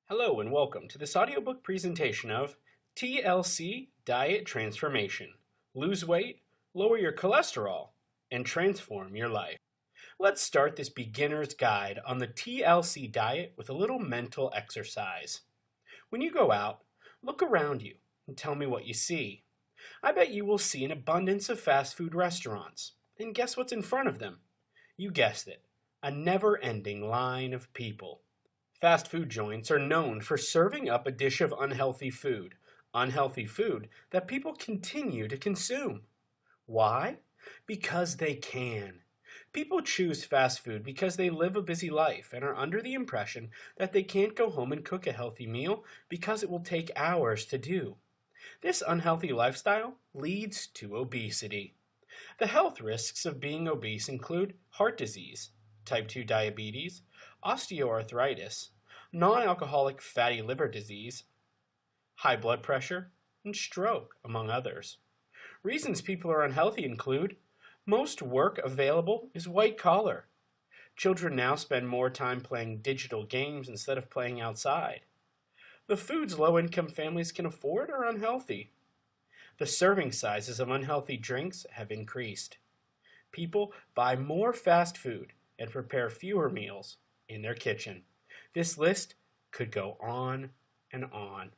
Hello and welcome to this audiobook presentation of TLC Diet Transformation. Lose weight, lower your cholesterol, and transform your life. Let's start this beginner's guide on the TLC diet with a little mental exercise. When you go out, look around you and tell me what you see. I bet you will see an abundance of fast food restaurants. And guess what's in front of them? You guessed it, a never-ending line of people. Fast food joints are known for serving up a dish of unhealthy food that people continue to consume. Why? Because they can. People choose fast food because they live a busy life and are under the impression that they can't go home and cook a healthy meal because it will take hours to do. This unhealthy lifestyle leads to obesity. The health risks of being obese include heart disease, type 2 diabetes, osteoarthritis, non-alcoholic fatty liver disease, high blood pressure, and stroke, among others. Reasons people are unhealthy include most work available is white collar. Children now spend more time playing digital games instead of playing outside. The foods low-income families can afford are unhealthy. The serving sizes of unhealthy drinks have increased. People buy more fast food and prepare fewer meals in their kitchen. This list could go on and on.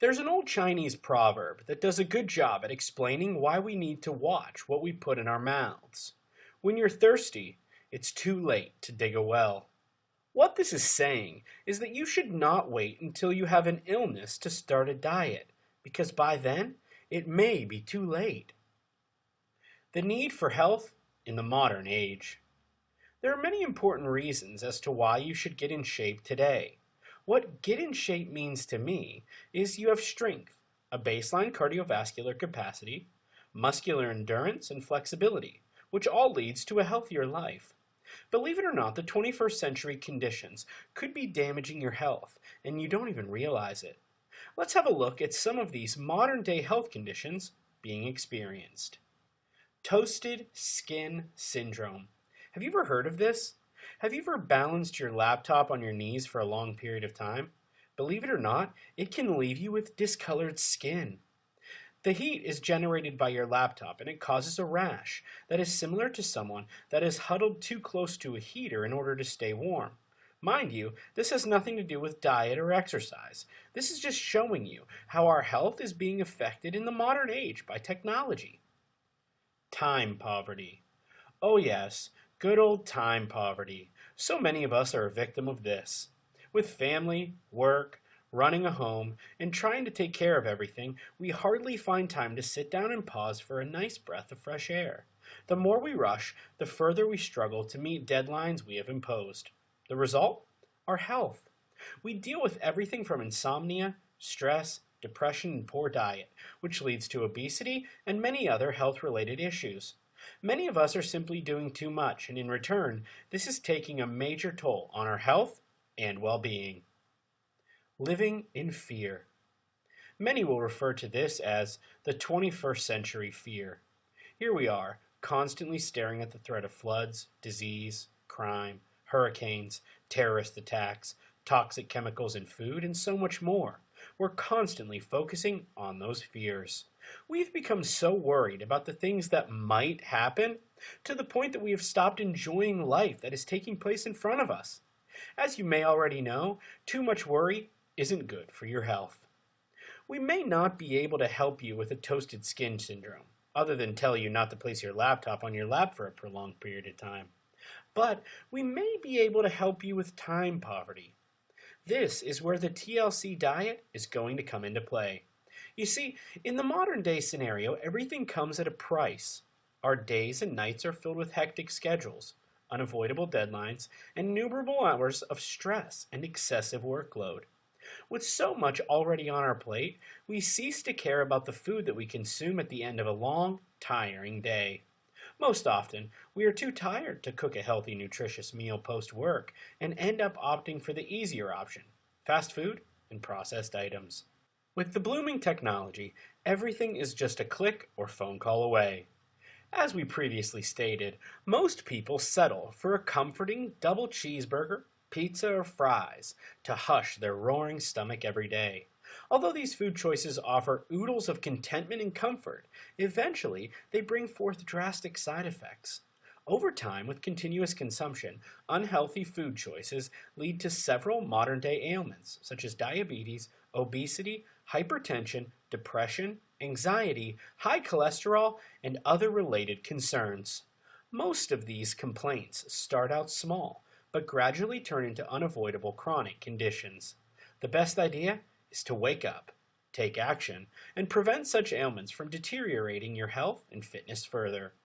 There's an old Chinese proverb that does a good job at explaining why we need to watch what we put in our mouths. When you're thirsty, it's too late to dig a well. What this is saying is that you should not wait until you have an illness to start a diet, because by then, it may be too late. The need for health in the modern age. There are many important reasons as to why you should get in shape today. What get in shape means to me is you have strength, a baseline cardiovascular capacity, muscular endurance, and flexibility, which all leads to a healthier life. Believe it or not, the 21st century conditions could be damaging your health, and you don't even realize it. Let's have a look at some of these modern-day health conditions being experienced. Toasted skin syndrome. Have you ever heard of this? Have you ever balanced your laptop on your knees for a long period of time? Believe it or not, it can leave you with discolored skin. The heat is generated by your laptop and it causes a rash that is similar to someone that is huddled too close to a heater in order to stay warm. Mind you, this has nothing to do with diet or exercise. This is just showing you how our health is being affected in the modern age by technology. Time poverty. Oh yes, good old time poverty. So many of us are a victim of this. With family, work, running a home, and trying to take care of everything, we hardly find time to sit down and pause for a nice breath of fresh air. The more we rush, the further we struggle to meet deadlines we have imposed. The result? Our health. We deal with everything from insomnia, stress, depression, and poor diet, which leads to obesity and many other health-related issues. Many of us are simply doing too much, and in return, this is taking a major toll on our health and well-being. Living in fear. Many will refer to this as the 21st century fear. Here we are, constantly staring at the threat of floods, disease, crime, hurricanes, terrorist attacks, toxic chemicals in food, and so much more. We're constantly focusing on those fears. We've become so worried about the things that might happen to the point that we have stopped enjoying life that is taking place in front of us. As you may already know, too much worry isn't good for your health. We may not be able to help you with a toasted skin syndrome, other than tell you not to place your laptop on your lap for a prolonged period of time. But we may be able to help you with time poverty. This is where the TLC diet is going to come into play. You see, in the modern day scenario, everything comes at a price. Our days and nights are filled with hectic schedules, unavoidable deadlines, and innumerable hours of stress and excessive workload. With so much already on our plate, we cease to care about the food that we consume at the end of a long, tiring day. Most often, we are too tired to cook a healthy, nutritious meal post-work and end up opting for the easier option, fast food and processed items. With the blooming technology, everything is just a click or phone call away. As we previously stated, most people settle for a comforting double cheeseburger, pizza or fries to hush their roaring stomach every day. Although these food choices offer oodles of contentment and comfort, eventually they bring forth drastic side effects. Over time, with continuous consumption, unhealthy food choices lead to several modern day ailments, such as diabetes, obesity, hypertension, depression, anxiety, high cholesterol, and other related concerns. Most of these complaints start out small, but gradually turn into unavoidable chronic conditions. The best idea is to wake up, take action, and prevent such ailments from deteriorating your health and fitness further.